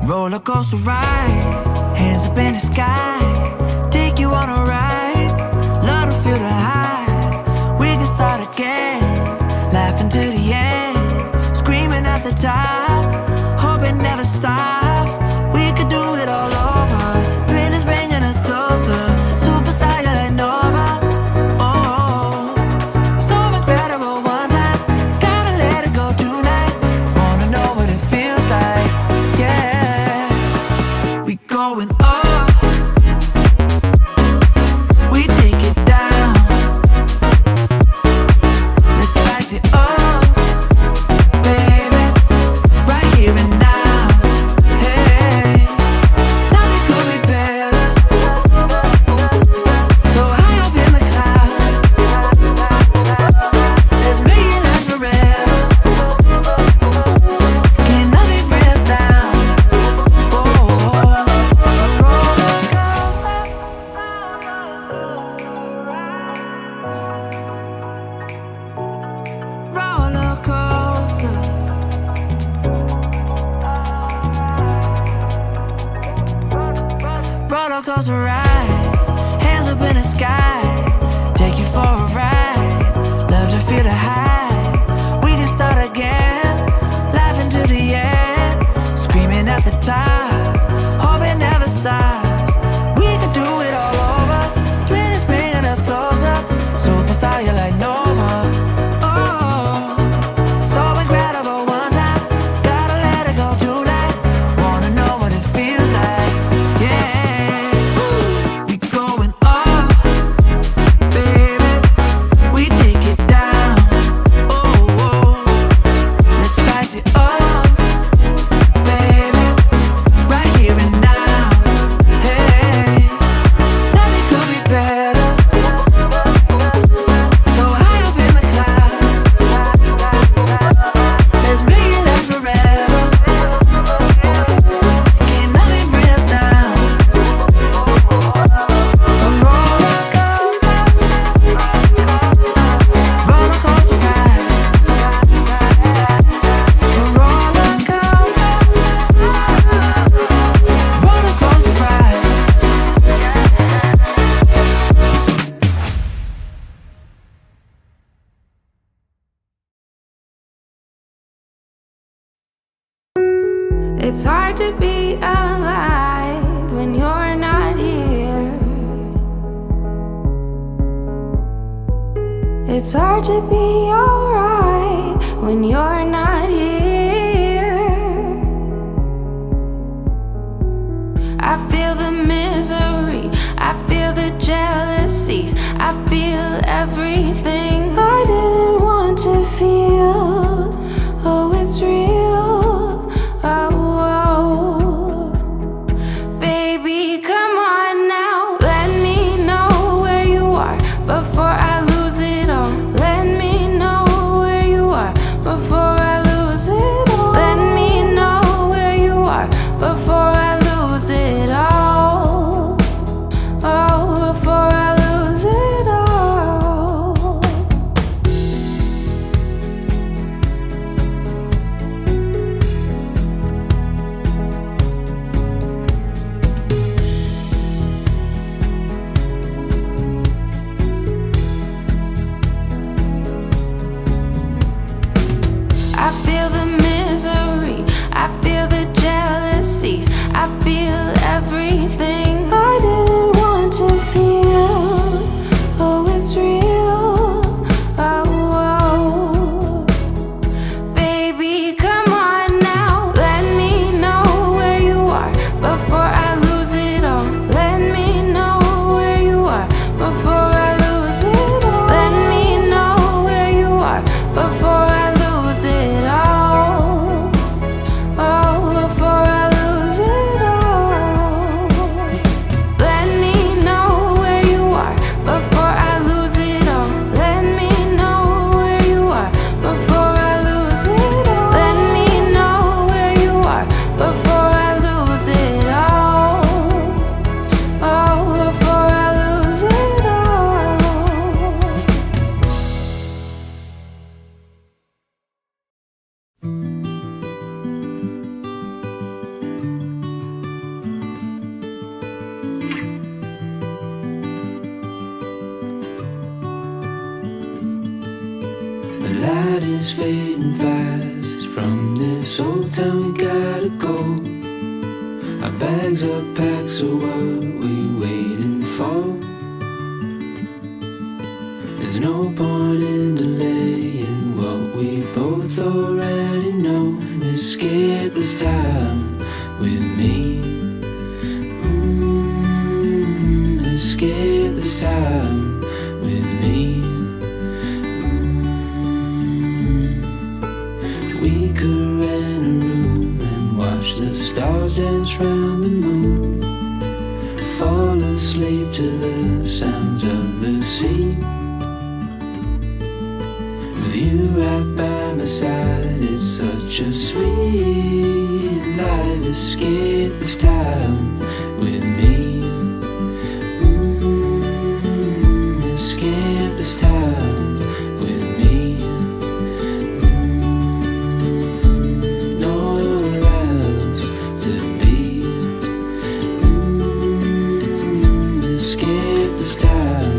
Roller coaster ride, hands up in the sky, take you on a ride, love to feel the high. We can start again, laughing to the end, screaming at the top, hope it never stops. We could do it all over, thrill is bringing us closer, superstar you're like Nova. Oh, so incredible one time, gotta let it go tonight, wanna know what it feels like, yeah. We going up, we take it down, let's spice it up, baby, right here and now. Hey, nothing could be better, so high up in the clouds, let's make it last forever, can't nothing bring us down. Roller coaster, roller coaster ride, hands up in the sky, take you for a ride, love to feel the high. We can start again, laughing to the end, screaming at the top, hope it never stops. We can do it all over, thrill is bringing us closer, superstar you're like Nova. Oh, so incredible one time, gotta let it go tonight, wanna know what it feels like, yeah. We going up, baby, we take it down. Oh, oh, let's spice it up, baby, right here and now. Hey, nothing could be better, so high up in the clouds, let's make it last forever, can't nothing bring us down. A roller coaster, roller coaster ride, a roller coaster, roller coaster ride. It's hard to be alive when you're not here. It's hard to be alright when you're not here. I feel the misery, I feel the jealousy, I feel everything I didn't want to feel. Oh, it's real. Oh, baby, come on now. Let me know where you are before I lose it all. Let me know where you are before I lose it all. Let me know where you are before I lose it all. Oh, before I lose it all. light is fading fast. From this old town we gotta go. Our bags are packed, so what we waiting for? There's no point in delaying what we both already know. Escape this time with me. Escape this time with me. We could rent a room and watch the stars dance round the moon. Fall asleep to the sounds of the sea. With you right by my side, it's such a sweet life. Escape this time with me. Escape this time with me. Nowhere else to be. Escape this time.